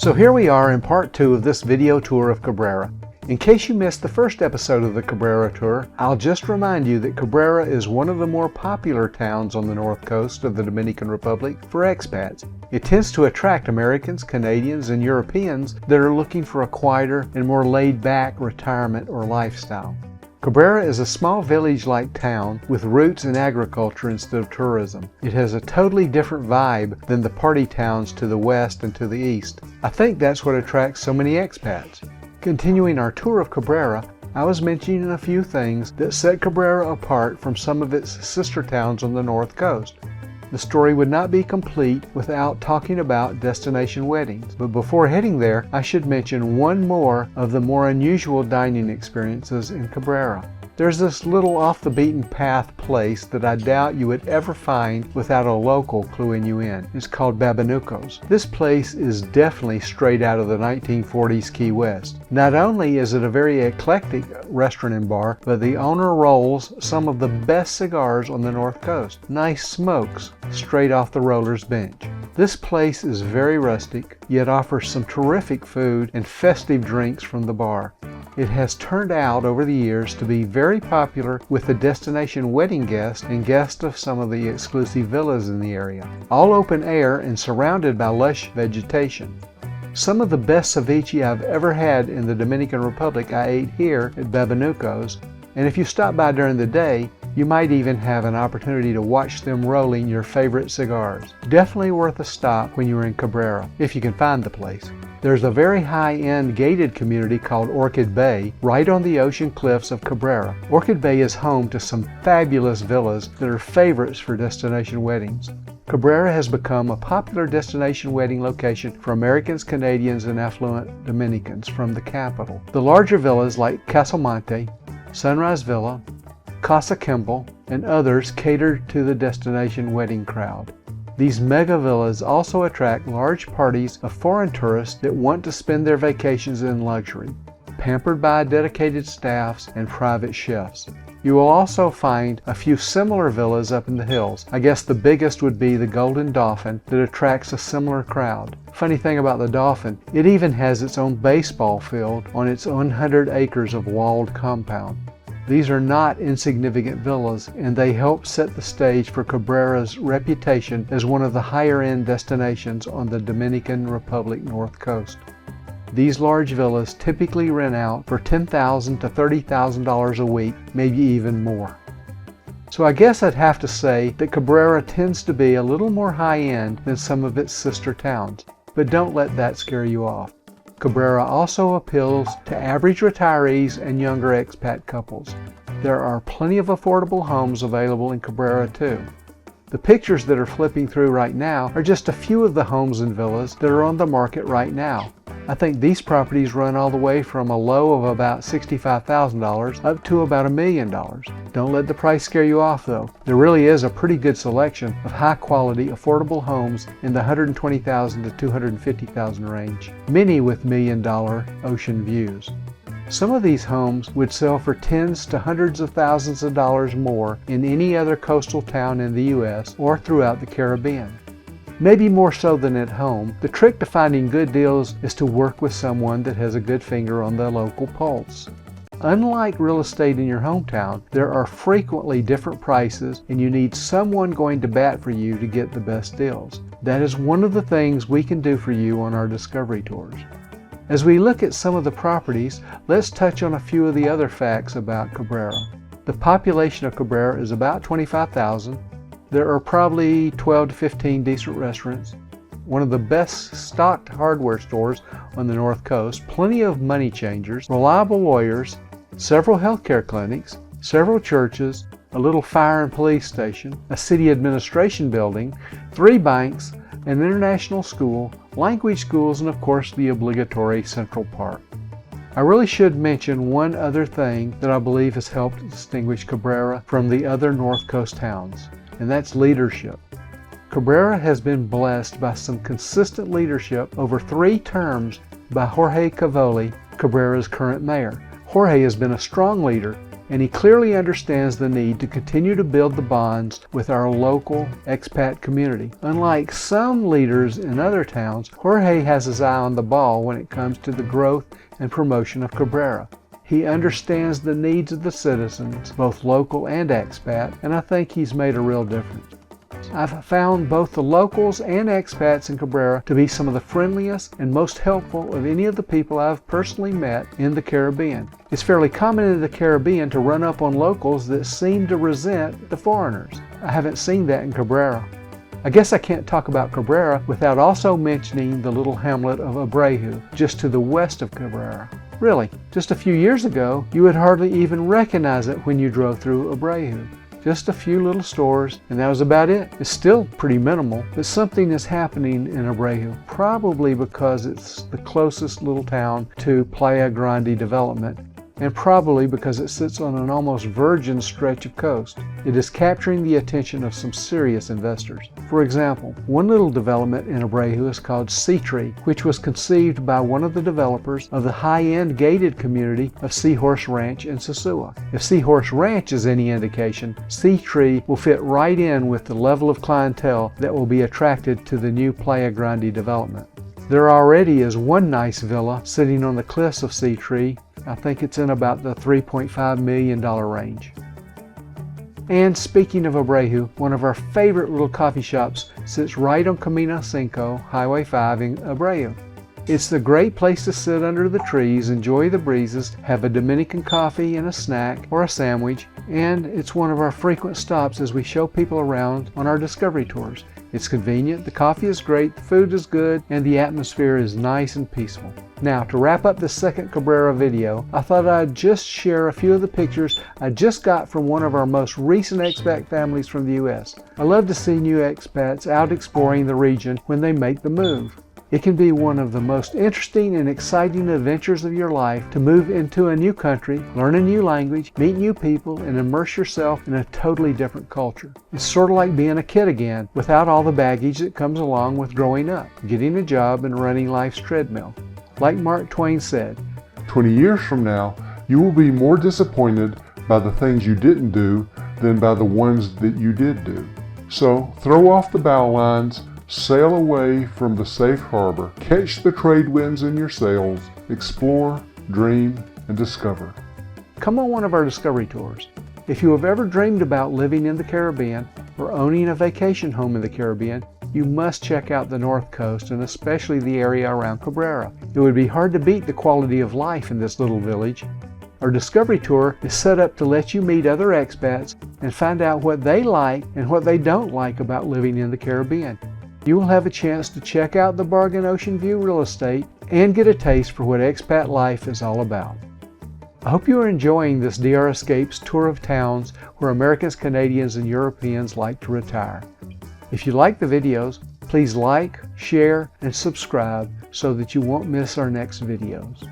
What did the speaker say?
So here we are in part 2 of this video tour of Cabrera. In case you missed the first episode of the Cabrera tour, I'll just remind you that Cabrera is one of the more popular towns on the north coast of the Dominican Republic for expats. It tends to attract Americans, Canadians, and Europeans that are looking for a quieter and more laid-back retirement or lifestyle. Cabrera is a small village-like town with roots in agriculture instead of tourism. It has a totally different vibe than the party towns to the west and to the east. I think that's what attracts so many expats. Continuing our tour of Cabrera, I was mentioning a few things that set Cabrera apart from some of its sister towns on the north coast. The story would not be complete without talking about destination weddings, but before heading there, I should mention one more of the more unusual dining experiences in Cabrera. There's this little off-the-beaten-path place that I doubt you would ever find without a local cluing you in. It's called Babanuco's. This place is definitely straight out of the 1940s Key West. Not only is it a very eclectic restaurant and bar, but the owner rolls some of the best cigars on the North Coast. Nice smokes straight off the roller's bench. This place is very rustic, yet offers some terrific food and festive drinks from the bar. It has turned out over the years to be very popular with the destination wedding guests and guests of some of the exclusive villas in the area, all open air and surrounded by lush vegetation. Some of the best ceviche I've ever had in the Dominican Republic I ate here at Babanuco's, and if you stop by during the day, you might even have an opportunity to watch them rolling your favorite cigars. Definitely worth a stop when you're in Cabrera, if you can find the place. There's a very high-end gated community called Orchid Bay right on the ocean cliffs of Cabrera. Orchid Bay is home to some fabulous villas that are favorites for destination weddings. Cabrera has become a popular destination wedding location for Americans, Canadians, and affluent Dominicans from the capital. The larger villas like Castelmonte, Sunrise Villa, Casa Kimball, and others cater to the destination wedding crowd. These mega villas also attract large parties of foreign tourists that want to spend their vacations in luxury, pampered by dedicated staffs and private chefs. You will also find a few similar villas up in the hills. I guess the biggest would be the Golden Dolphin that attracts a similar crowd. Funny thing about the Dolphin, it even has its own baseball field on its 100 acres of walled compound. These are not insignificant villas, and they help set the stage for Cabrera's reputation as one of the higher-end destinations on the Dominican Republic North Coast. These large villas typically rent out for $10,000 to $30,000 a week, maybe even more. So I guess I'd have to say that Cabrera tends to be a little more high-end than some of its sister towns, but don't let that scare you off. Cabrera also appeals to average retirees and younger expat couples. There are plenty of affordable homes available in Cabrera too. The pictures that are flipping through right now are just a few of the homes and villas that are on the market right now. I think these properties run all the way from a low of about $65,000 up to about $1 million. Don't let the price scare you off though. There really is a pretty good selection of high quality affordable homes in the $120,000 to $250,000 range, many with $1 million ocean views. Some of these homes would sell for tens to hundreds of thousands of dollars more in any other coastal town in the U.S. or throughout the Caribbean. Maybe more so than at home, the trick to finding good deals is to work with someone that has a good finger on the local pulse. Unlike real estate in your hometown, there are frequently different prices and you need someone going to bat for you to get the best deals. That is one of the things we can do for you on our discovery tours. As we look at some of the properties, let's touch on a few of the other facts about Cabrera. The population of Cabrera is about 25,000. There are probably 12 to 15 decent restaurants, one of the best stocked hardware stores on the North Coast, plenty of money changers, reliable lawyers, several healthcare clinics, several churches, a little fire and police station, a city administration building, 3 banks, an international school, language schools, and of course the obligatory Central Park. I really should mention one other thing that I believe has helped distinguish Cabrera from the other North Coast towns, and that's leadership. Cabrera has been blessed by some consistent leadership over 3 terms by Jorge Cavoli, Cabrera's current mayor. Jorge has been a strong leader, and he clearly understands the need to continue to build the bonds with our local expat community. Unlike some leaders in other towns, Jorge has his eye on the ball when it comes to the growth and promotion of Cabrera. He understands the needs of the citizens, both local and expat, and I think he's made a real difference. I've found both the locals and expats in Cabrera to be some of the friendliest and most helpful of any of the people I've personally met in the Caribbean. It's fairly common in the Caribbean to run up on locals that seem to resent the foreigners. I haven't seen that in Cabrera. I guess I can't talk about Cabrera without also mentioning the little hamlet of Abreu, just to the west of Cabrera. Really, just a few years ago, you would hardly even recognize it when you drove through Abreu. Just a few little stores, and that was about it. It's still pretty minimal, but something is happening in Abreu, probably because it's the closest little town to Playa Grande development, and probably because it sits on an almost virgin stretch of coast. It is capturing the attention of some serious investors. For example, one little development in Abreu is called Sea Tree, which was conceived by one of the developers of the high-end gated community of Seahorse Ranch in Sosua. If Seahorse Ranch is any indication, Sea Tree will fit right in with the level of clientele that will be attracted to the new Playa Grande development. There already is one nice villa sitting on the cliffs of Sea Tree. I think it's in about the $3.5 million range. And speaking of Abreu, one of our favorite little coffee shops sits right on Camino 5, Highway 5 in Abreu. It's the great place to sit under the trees, enjoy the breezes, have a Dominican coffee and a snack or a sandwich, and it's one of our frequent stops as we show people around on our discovery tours. It's convenient, the coffee is great, the food is good, and the atmosphere is nice and peaceful. Now, to wrap up this second Cabrera video, I thought I'd just share a few of the pictures I just got from one of our most recent expat families from the U.S. I love to see new expats out exploring the region when they make the move. It can be one of the most interesting and exciting adventures of your life to move into a new country, learn a new language, meet new people, and immerse yourself in a totally different culture. It's sort of like being a kid again, without all the baggage that comes along with growing up, getting a job, and running life's treadmill. Like Mark Twain said, 20 years from now, you will be more disappointed by the things you didn't do than by the ones that you did do. So throw off the bow lines, sail away from the safe harbor, catch the trade winds in your sails, explore, dream, and discover. Come on one of our discovery tours. If you have ever dreamed about living in the Caribbean or owning a vacation home in the Caribbean, you must check out the North Coast and especially the area around Cabrera. It would be hard to beat the quality of life in this little village. Our discovery tour is set up to let you meet other expats and find out what they like and what they don't like about living in the Caribbean. You will have a chance to check out the bargain ocean view real estate and get a taste for what expat life is all about. I hope you are enjoying this DR Escapes tour of towns where Americans, Canadians, and Europeans like to retire. If you like the videos, please like, share, and subscribe so that you won't miss our next videos.